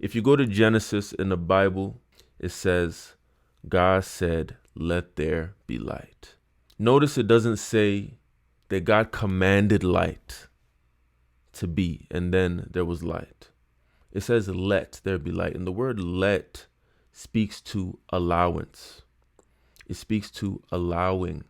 If you go to Genesis in the Bible, it says, God said, let there be light. Notice it doesn't say that God commanded light to be, and then there was light. It says, let there be light. And the word let speaks to allowance. It speaks to allowing.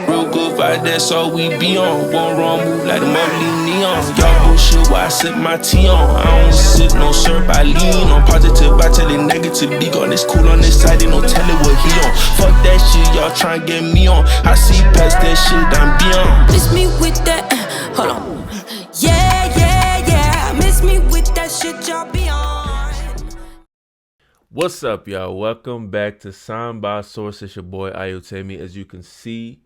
Real good vibe, that's all we be on. One wrong move like the lovely neon. Y'all bullshit while I sip my tea on. I don't sip no syrup, I lean on. Positive, I tell it negative. Be gone, it's cool on this side, they don't tell it what he on. Fuck that shit, y'all tryna get me on. I see past that shit, I'm beyond. Miss me with that, hold on. Yeah. Miss me with that shit, y'all be on. What's up, y'all? Welcome back to Sound by Source. It's your boy Ayotemi. As you can see,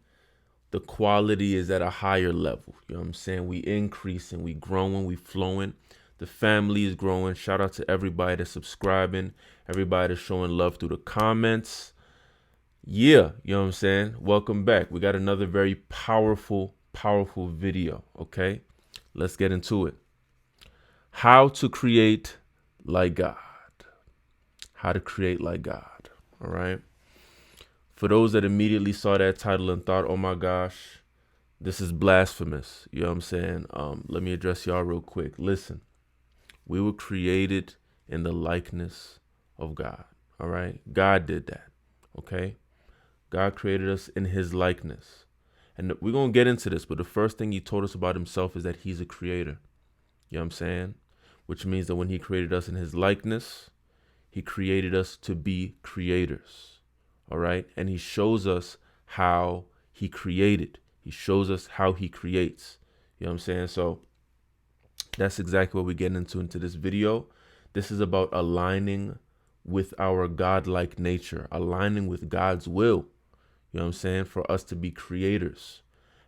the quality is at a higher level. You know what I'm saying? We increasing, we growing, we flowing. The family is growing. Shout out to everybody that's subscribing, everybody that's showing love through the comments. Yeah, you know what I'm saying? Welcome back. We got another very powerful video, okay? Let's get into it. How to create like God. How to create like God, all right? For those that immediately saw that title and thought, oh my gosh, this is blasphemous. You know what I'm saying? Let me address y'all real quick. Listen, we were created in the likeness of God, all right? God did that, okay? God created us in his likeness. And we're going to get into this, but the first thing he told us about himself is that he's a creator. You know what I'm saying? Which means that when he created us in his likeness, he created us to be creators, all right? And he shows us how he created. He shows us how he creates. You know what I'm saying? So that's exactly what we're getting into this video. This is about aligning with our godlike nature, aligning with God's will, you know what I'm saying, for us to be creators.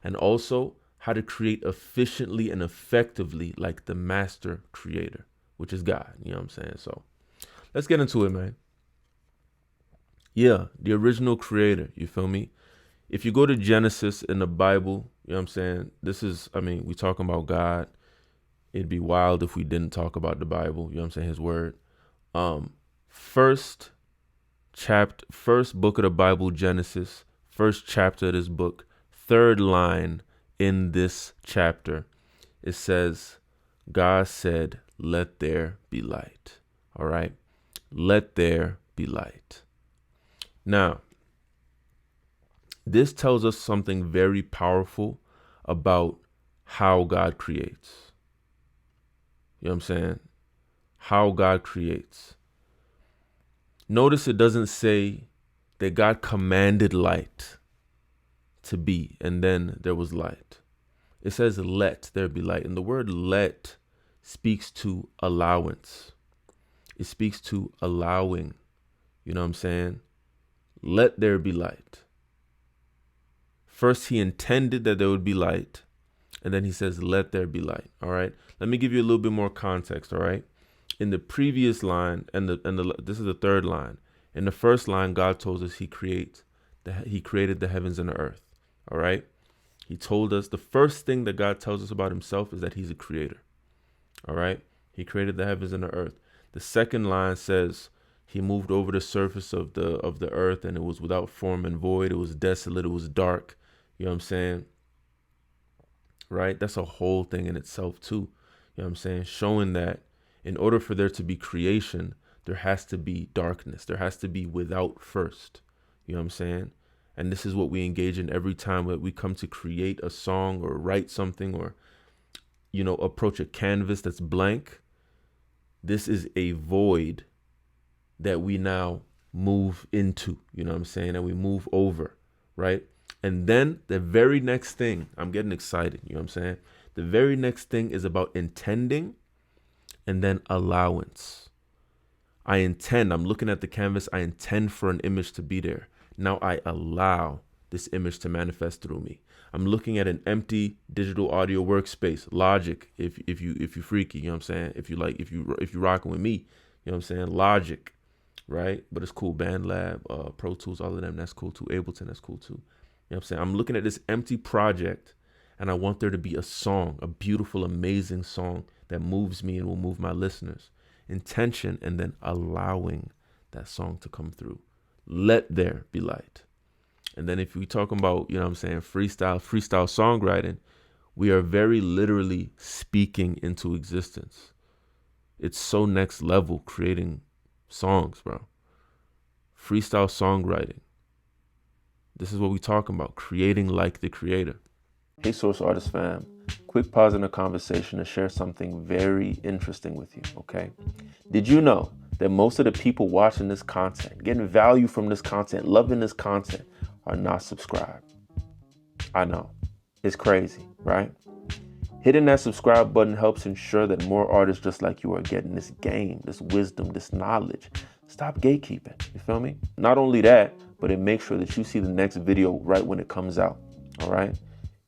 And also how to create efficiently and effectively like the master creator, which is God, you know what I'm saying? So let's get into it, man. Yeah, the original creator, you feel me? If you go to Genesis in the Bible, you know what I'm saying? We talking about God. It'd be wild if we didn't talk about the Bible, you know what I'm saying? His word. First book of the Bible, Genesis, first chapter of this book, third line in this chapter, it says, God said, let there be light. All right. Let there be light. Now, this tells us something very powerful about how God creates. You know what I'm saying? How God creates. Notice it doesn't say that God commanded light to be, and then there was light. It says, let there be light. And the word let speaks to allowance. It speaks to allowing. You know what I'm saying? Let there be light. First, he intended that there would be light. And then he says, let there be light. All right. Let me give you a little bit more context. All right. In the previous line, this is the third line. In the first line, God told us he created the heavens and the earth. All right. He told us the first thing that God tells us about himself is that he's a creator. All right. He created the heavens and the earth. The second line says he moved over the surface of the earth and it was without form and void. It was desolate. It was dark. You know what I'm saying? Right? That's a whole thing in itself too. You know what I'm saying? Showing that in order for there to be creation, there has to be darkness. There has to be without first. You know what I'm saying? And this is what we engage in every time that we come to create a song or write something or, you know, approach a canvas that's blank. This is a void that we now move into, you know what I'm saying? And we move over, right? And then the very next thing, I'm getting excited, you know what I'm saying? The very next thing is about intending and then allowance. I'm looking at the canvas, I intend for an image to be there. Now I allow this image to manifest through me. I'm looking at an empty digital audio workspace, Logic, if you freaky, you know what I'm saying? If you rocking with me, you know what I'm saying? Logic, right? But it's cool. BandLab, Pro Tools, all of them, that's cool too. Ableton, that's cool too. You know what I'm saying? I'm looking at this empty project and I want there to be a song, a beautiful, amazing song that moves me and will move my listeners. Intention, and then allowing that song to come through. Let there be light. And then if we talk about, freestyle songwriting, we are very literally speaking into existence. It's so next level creating songs, bro. Freestyle songwriting. This is what we talking about, creating like the creator. Hey, Source Artist fam. Quick pause in the conversation to share something very interesting with you, okay? Did you know that most of the people watching this content, getting value from this content, loving this content, are not subscribed? I know. It's crazy, right? Hitting that subscribe button helps ensure that more artists just like you are getting this game, this wisdom, this knowledge. Stop gatekeeping, you feel me? Not only that, but it makes sure that you see the next video right when it comes out, all right?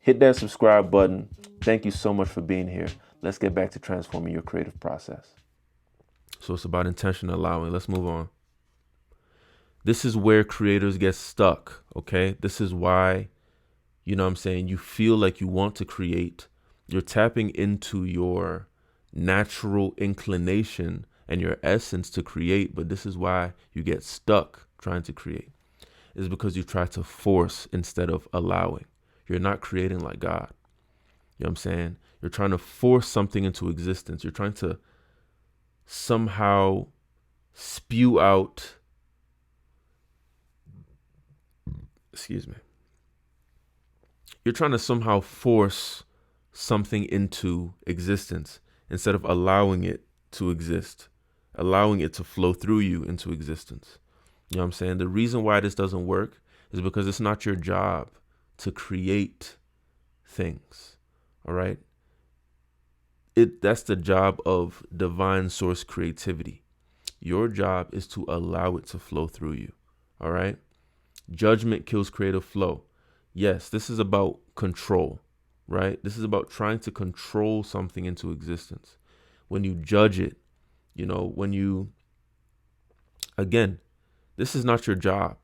Hit that subscribe button. Thank you so much for being here. Let's get back to transforming your creative process. So it's about intention allowing. Let's move on. This is where creators get stuck, okay? This is why, you feel like you want to create. You're tapping into your natural inclination and your essence to create, but this is why you get stuck trying to create. It's because you try to force instead of allowing. You're not creating like God. You know what I'm saying? You're trying to force something into existence. You're trying to somehow spew out, You're trying to somehow force something into existence instead of allowing it to exist, allowing it to flow through you into existence. You know what I'm saying? The reason why this doesn't work is because it's not your job to create things. All right. That's the job of divine source creativity. Your job is to allow it to flow through you. All right. Judgment kills creative flow. Yes, this is about control, right? This is about trying to control something into existence. When you judge it, again, this is not your job.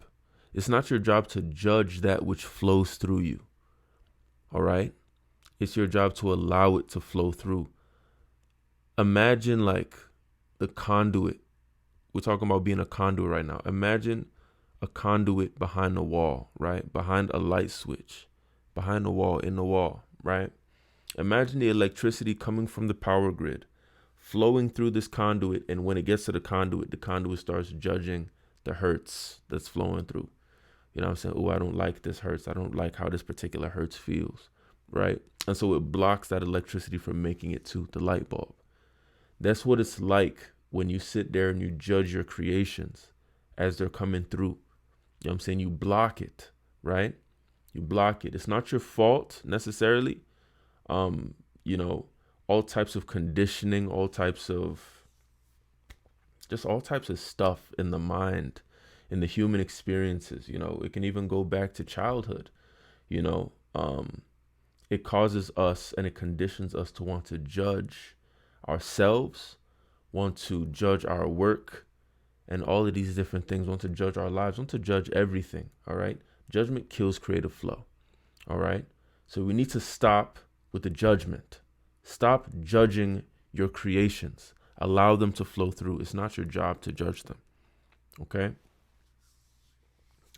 It's not your job to judge that which flows through you. All right. It's your job to allow it to flow through. Imagine like the conduit. We're talking about being a conduit right now. Imagine a conduit behind the wall, right? Behind a light switch, behind the wall, in the wall, right? Imagine the electricity coming from the power grid, flowing through this conduit. And when it gets to the conduit starts judging the hertz that's flowing through. You know what I'm saying? Oh, I don't like this hertz. I don't like how this particular hertz feels, right? And so it blocks that electricity from making it to the light bulb. That's what it's like when you sit there and you judge your creations as they're coming through. You know what I'm saying? You block it, right? You block it. It's not your fault necessarily. All types of conditioning, all types of stuff in the mind, in the human experiences. It can even go back to childhood. It causes us and it conditions us to want to judge ourselves, want to judge our work, and all of these different things, want to judge our lives, want to judge everything. All right. Judgment kills creative flow. All right. So we need to stop with the judgment. Stop judging your creations. Allow them to flow through. It's not your job to judge them. Okay.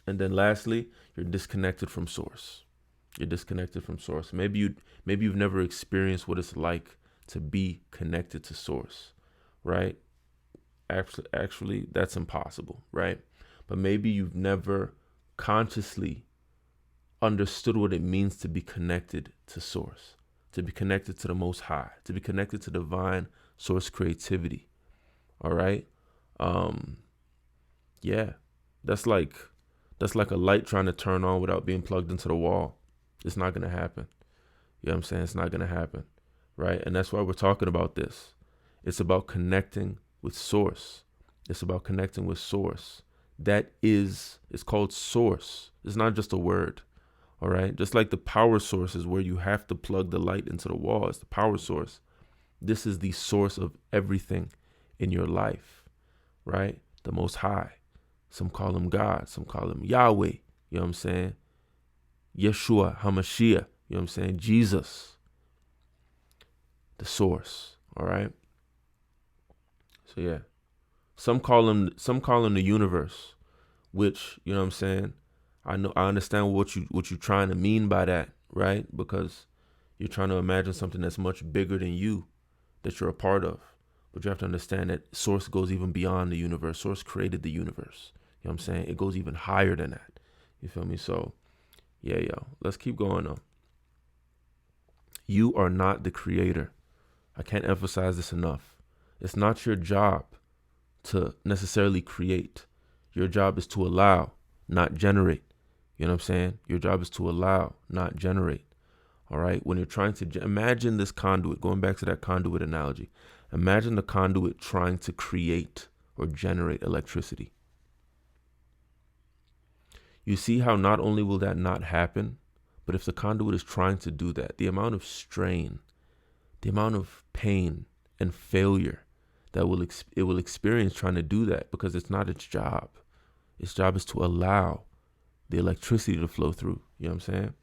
And then lastly, you're disconnected from source. You're disconnected from source. Maybe you've never experienced what it's like to be connected to source, right? Actually, that's impossible, right? But maybe you've never consciously understood what it means to be connected to source, to be connected to the Most High, to be connected to divine source creativity. All right. Yeah, that's like a light trying to turn on without being plugged into the wall. It's not going to happen. You know what I'm saying? It's not going to happen. Right. And that's why we're talking about this. It's about connecting with source. It's about connecting with source. It's called source. It's not just a word. All right. Just like the power source is where you have to plug the light into the wall. It's the power source. This is the source of everything in your life. Right. The Most High. Some call him God. Some call him Yahweh. You know what I'm saying? Yeshua HaMashiach. You know what I'm saying? Jesus. The source. All right. So yeah, some call him the universe, which, you know what I'm saying. I understand what you're trying to mean by that, right? Because you're trying to imagine something that's much bigger than you, that you're a part of. But you have to understand that source goes even beyond the universe. Source created the universe. You know what I'm saying? It goes even higher than that. You feel me? So yeah, yo, let's keep going though. You are not the creator. I can't emphasize this enough. It's not your job to necessarily create. Your job is to allow, not generate. You know what I'm saying? Your job is to allow, not generate. All right. When you're trying to imagine this conduit, going back to that conduit analogy, imagine the conduit trying to create or generate electricity. You see how not only will that not happen, but if the conduit is trying to do that, the amount of strain, the amount of pain and failure that it will experience trying to do that, because it's not its job. Its job is to allow the electricity to flow through. You know what I'm saying?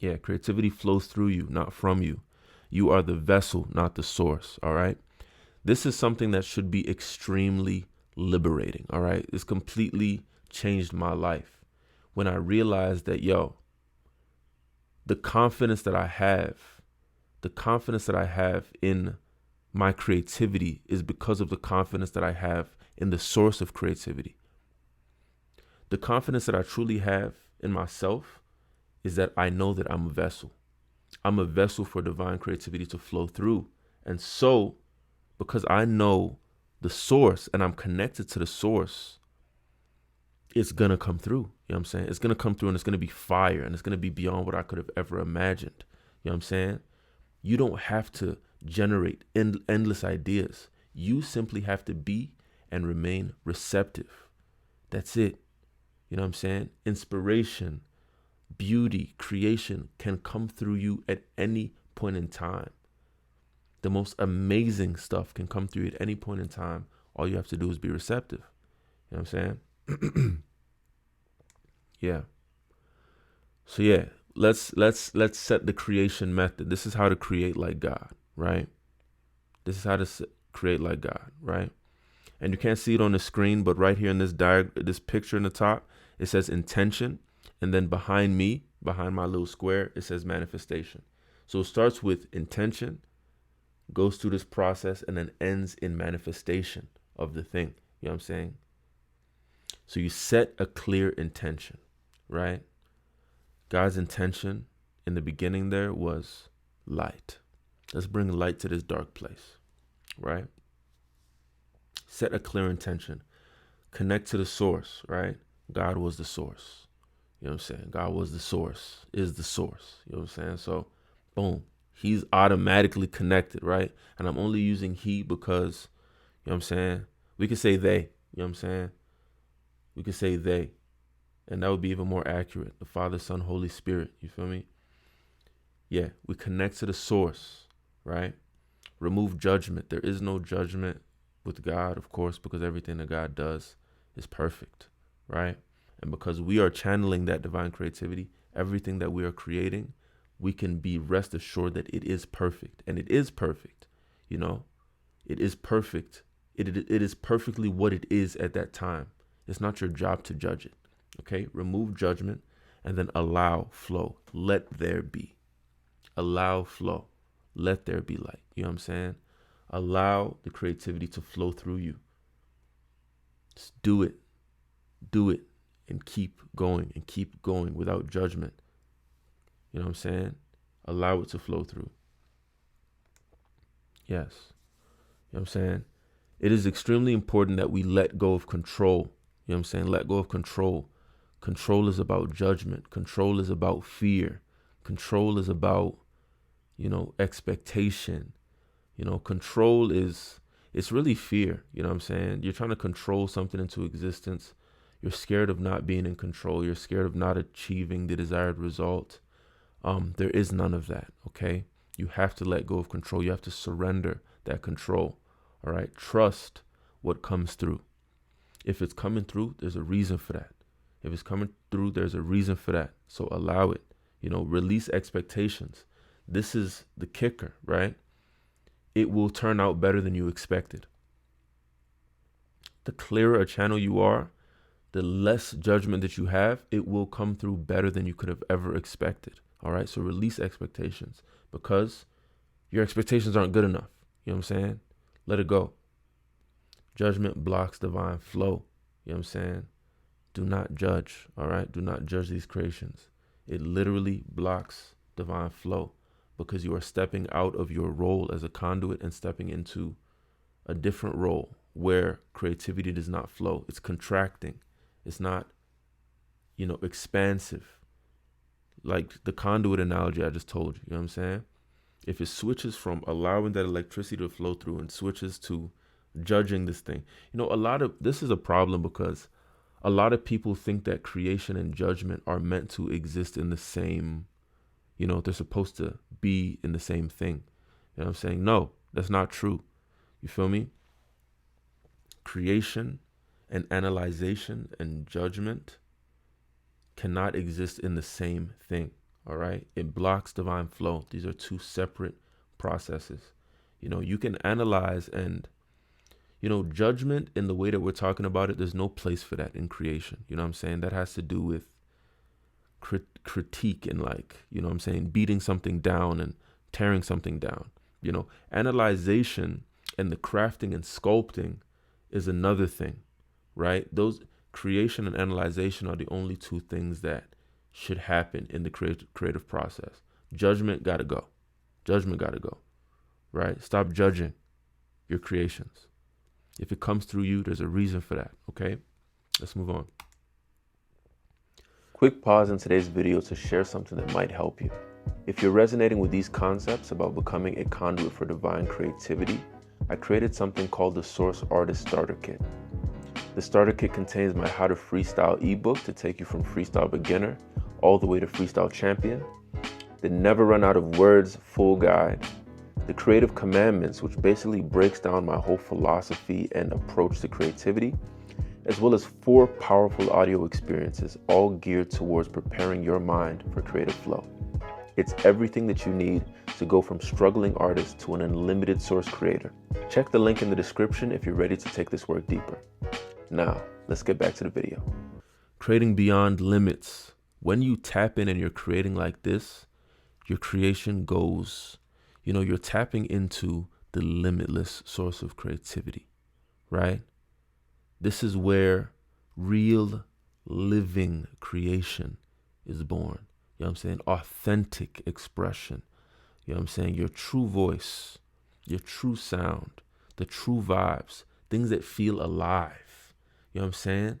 Yeah, creativity flows through you, not from you. You are the vessel, not the source. All right. This is something that should be extremely liberating. All right. This completely changed my life when I realized that, the confidence that I have in my creativity is because of the confidence that I have in the source of creativity. The confidence that I truly have in myself is that I know that I'm a vessel. I'm a vessel for divine creativity to flow through. And so, because I know the source and I'm connected to the source, it's going to come through. You know what I'm saying? It's going to come through and it's going to be fire and it's going to be beyond what I could have ever imagined. You know what I'm saying? You don't have to generate endless ideas. You simply have to be and remain receptive. That's it. You know what I'm saying? Inspiration, beauty, creation can come through you at any point in time. The most amazing stuff can come through you at any point in time. All you have to do is be receptive. You know what I'm saying? Yeah. So yeah, let's set the creation method. This is how to create like God, right? This is how to create like God, right? And you can't see it on the screen, but right here in this picture in the top, it says intention. And then behind my little square, it says manifestation. So it starts with intention, goes through this process, and then ends in manifestation of the thing. You know what I'm saying? So you set a clear intention, right? God's intention in the beginning there was light. Let's bring light to this dark place, right? Set a clear intention. Connect to the source, right? God was the source. You know what I'm saying? God was the source, is the source. You know what I'm saying? So, boom, he's automatically connected, right? And I'm only using he because, you know what I'm saying? We could say they, you know what I'm saying? We could say they, and that would be even more accurate. The Father, Son, Holy Spirit, you feel me? Yeah, we connect to the source, right? Remove judgment. There is no judgment with God, of course, because everything that God does is perfect, right? And because we are channeling that divine creativity, everything that we are creating, we can be rest assured that it is perfect. And it is perfect, you know? It is perfect. It is perfectly what it is at that time. It's not your job to judge it, okay? Remove judgment and then allow flow. Let there be. Allow flow. Let there be light. You know what I'm saying? Allow the creativity to flow through you. Just do it. Do it. And keep going without judgment. You know what I'm saying? Allow it to flow through. Yes. You know what I'm saying? It is extremely important that we let go of control. You know what I'm saying? Let go of control. Control is about judgment. Control is about fear. Control is about, expectation. Control it's really fear. You know what I'm saying? You're trying to control something into existence. You're scared of not being in control. You're scared of not achieving the desired result. There is none of that, okay? You have to let go of control. You have to surrender that control, all right? Trust what comes through. If it's coming through, there's a reason for that. If it's coming through, there's a reason for that. So allow it, release expectations. This is the kicker, right? it will turn out better than you expected. The clearer a channel you are, the less judgment that you have, it will come through better than you could have ever expected. All right. So release expectations, because your expectations aren't good enough. You know what I'm saying? Let it go. Judgment blocks divine flow. You know what I'm saying? Do not judge. All right. Do not judge these creations. It literally blocks divine flow, because you are stepping out of your role as a conduit and stepping into a different role where creativity does not flow. It's contracting. It's not, expansive. Like the conduit analogy I just told you. You know what I'm saying? If it switches from allowing that electricity to flow through and switches to judging this thing, this is a problem, because a lot of people think that creation and judgment are meant to exist in the same, they're supposed to be in the same thing. You know what I'm saying? No, that's not true. You feel me? Creation and analyzation and judgment cannot exist in the same thing. All right. It blocks divine flow. These are two separate processes. You can analyze and, judgment in the way that we're talking about it. There's no place for that in creation. You know what I'm saying? That has to do with critique and beating something down and tearing something down. Analyzation and the crafting and sculpting is another thing, right? Those creation and analyzation are the only two things that should happen in the creative process. Judgment got to go. Judgment got to go, right? Stop judging your creations. If it comes through you, there's a reason for that, okay? Let's move on. Quick pause in today's video to share something that might help you. If you're resonating with these concepts about becoming a conduit for divine creativity, I created something called the Source Artist Starter Kit. The starter kit contains my How to Freestyle ebook to take you from freestyle beginner all the way to freestyle champion, the Never Run Out of Words full guide, the Creative Commandments, which basically breaks down my whole philosophy and approach to creativity, as well as 4 powerful audio experiences, all geared towards preparing your mind for creative flow. It's everything that you need to go from struggling artist to an unlimited source creator. Check the link in the description if you're ready to take this work deeper. Now, let's get back to the video. Creating beyond limits. When you tap in and you're creating like this, your creation goes, you're tapping into the limitless source of creativity, right? This is where real living creation is born. You know what I'm saying? Authentic expression. You know what I'm saying? Your true voice, your true sound, the true vibes, things that feel alive. You know what I'm saying?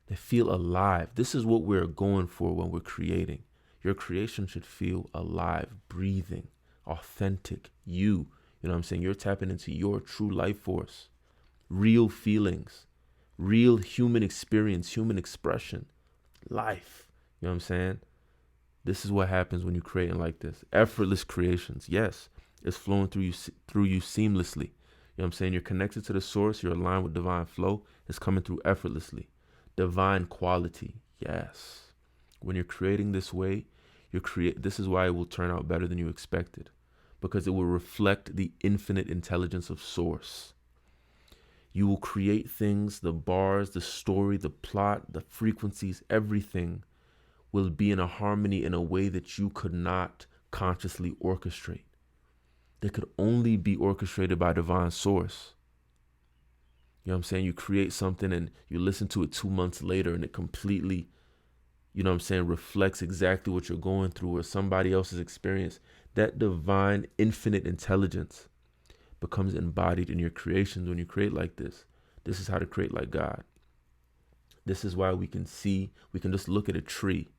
They feel alive. This is what we're going for when we're creating. Your creation should feel alive, breathing, authentic. You know what I'm saying? You're tapping into your true life force, real feelings, real human experience, human expression, life. You know what I'm saying? This is what happens when you're creating like this. Effortless creations. Yes, it's flowing through you seamlessly. You know what I'm saying? You're connected to the source. You're aligned with divine flow. It's coming through effortlessly. Divine quality. Yes. When you're creating this way, this is why it will turn out better than you expected, because it will reflect the infinite intelligence of source. You will create things, the bars, the story, the plot, the frequencies, everything will be in a harmony in a way that you could not consciously orchestrate. They could only be orchestrated by divine source. You know what I'm saying? You create something and you listen to it 2 months later and it completely, reflects exactly what you're going through or somebody else's experience. That divine infinite intelligence becomes embodied in your creations when you create like this. This is how to create like God. This is why we can just look at a tree,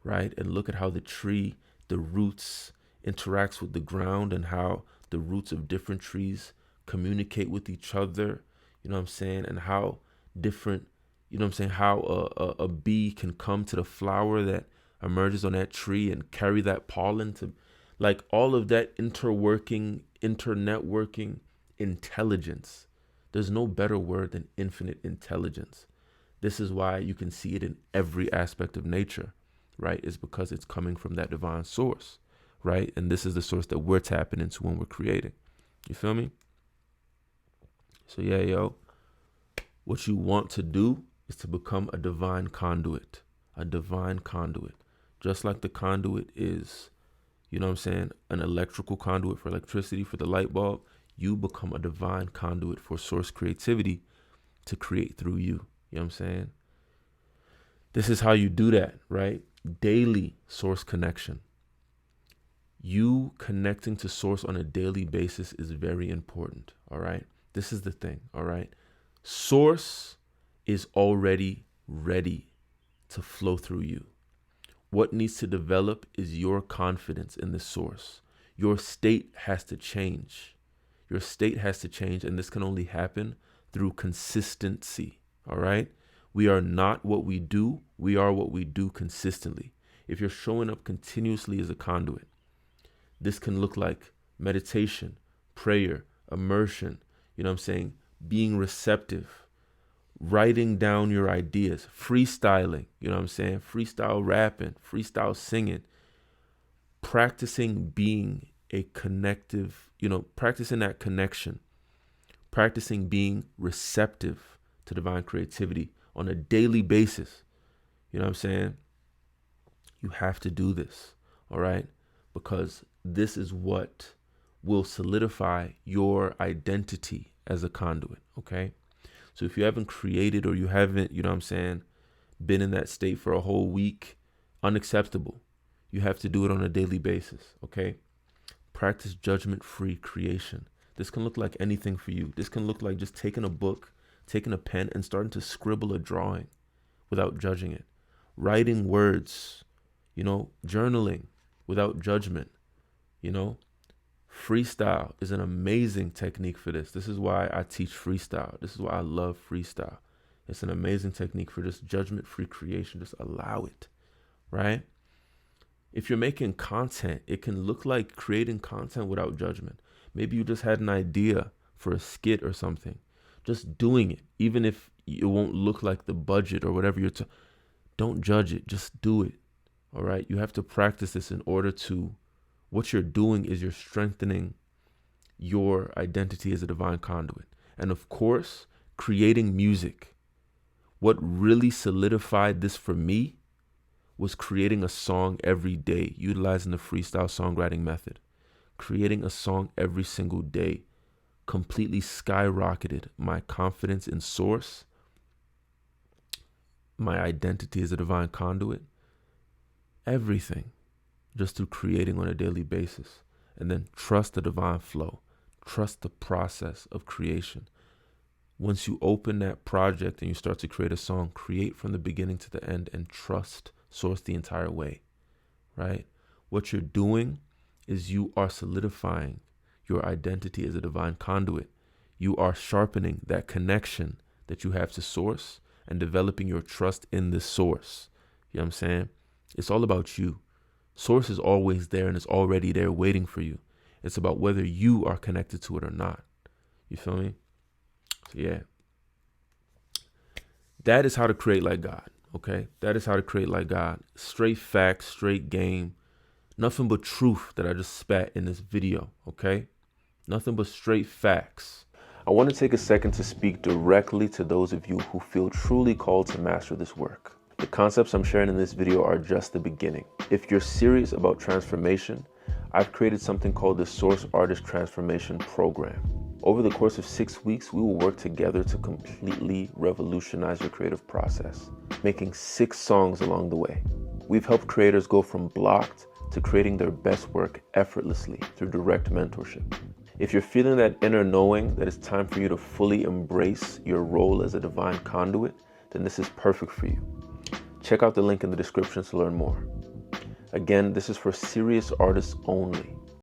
right? And look at how the tree, the roots interacts with the ground and how the roots of different trees communicate with each other, and how different, how a bee can come to the flower that emerges on that tree and carry that pollen to, like, all of that internetworking intelligence. There's no better word than infinite intelligence. This is why you can see it in every aspect of nature, right? It's because it's coming from that divine source, right? And this is the source that we're tapping into when we're creating. You feel me? So yeah, yo, what you want to do is to become a divine conduit. A divine conduit. Just like the conduit is, you know what I'm saying, an electrical conduit for electricity, for the light bulb, you become a divine conduit for source creativity to create through you. You know what I'm saying? This is how you do that, right? Daily source connection. You connecting to source on a daily basis is very important, all right? This is the thing, all right? Source is already ready to flow through you. What needs to develop is your confidence in the source. Your state has to change. Your state has to change, and this can only happen through consistency, all right? We are not what we do. We are what we do consistently. If you're showing up continuously as a conduit, this can look like meditation, prayer, immersion, you know what I'm saying? Being receptive, writing down your ideas, freestyling, you know what I'm saying? Freestyle rapping, freestyle singing, practicing being a connective, you know, practicing that connection, practicing being receptive to divine creativity on a daily basis. You know what I'm saying? You have to do this, all right? Because this is what will solidify your identity as a conduit, okay? So if you haven't created or you haven't, you know what I'm saying, been in that state for a whole week, unacceptable. You have to do it on a daily basis, okay? Practice judgment-free creation. This can look like anything for you. This can look like just taking a book, taking a pen, and starting to scribble a drawing without judging it. Writing words, you know, journaling without judgment, you know. Freestyle is an amazing technique for this. This is why I teach freestyle. This is why I love freestyle. It's an amazing technique for just judgment-free creation. Just allow it, right? If you're making content, it can look like creating content without judgment. Maybe you just had an idea for a skit or something. Just doing it, even if it won't look like the budget or whatever don't judge it. Just do it, all right? You have to practice this in order to, what you're doing is you're strengthening your identity as a divine conduit. And of course, creating music. What really solidified this for me was creating a song every day, utilizing the freestyle songwriting method. Creating a song every single day completely skyrocketed my confidence in source, my identity as a divine conduit, everything, just through creating on a daily basis. And then trust the divine flow. Trust the process of creation. Once you open that project and you start to create a song, create from the beginning to the end and trust source the entire way, right? What you're doing is you are solidifying your identity as a divine conduit. You are sharpening that connection that you have to source and developing your trust in this source. You know what I'm saying? It's all about you. Source is always there and it's already there waiting for you. It's about whether you are connected to it or not. You feel me? So yeah. That is how to create like God. Okay? That is how to create like God. Straight facts, straight game. Nothing but truth that I just spat in this video. Okay? Nothing but straight facts. I want to take a second to speak directly to those of you who feel truly called to master this work. The concepts I'm sharing in this video are just the beginning. If you're serious about transformation, I've created something called the Source Artist Transformation Program. Over the course of 6 weeks, we will work together to completely revolutionize your creative process, making 6 songs along the way. We've helped creators go from blocked to creating their best work effortlessly through direct mentorship. If you're feeling that inner knowing that it's time for you to fully embrace your role as a divine conduit, then this is perfect for you. Check out the link in the description to learn more. Again, this is for serious artists only.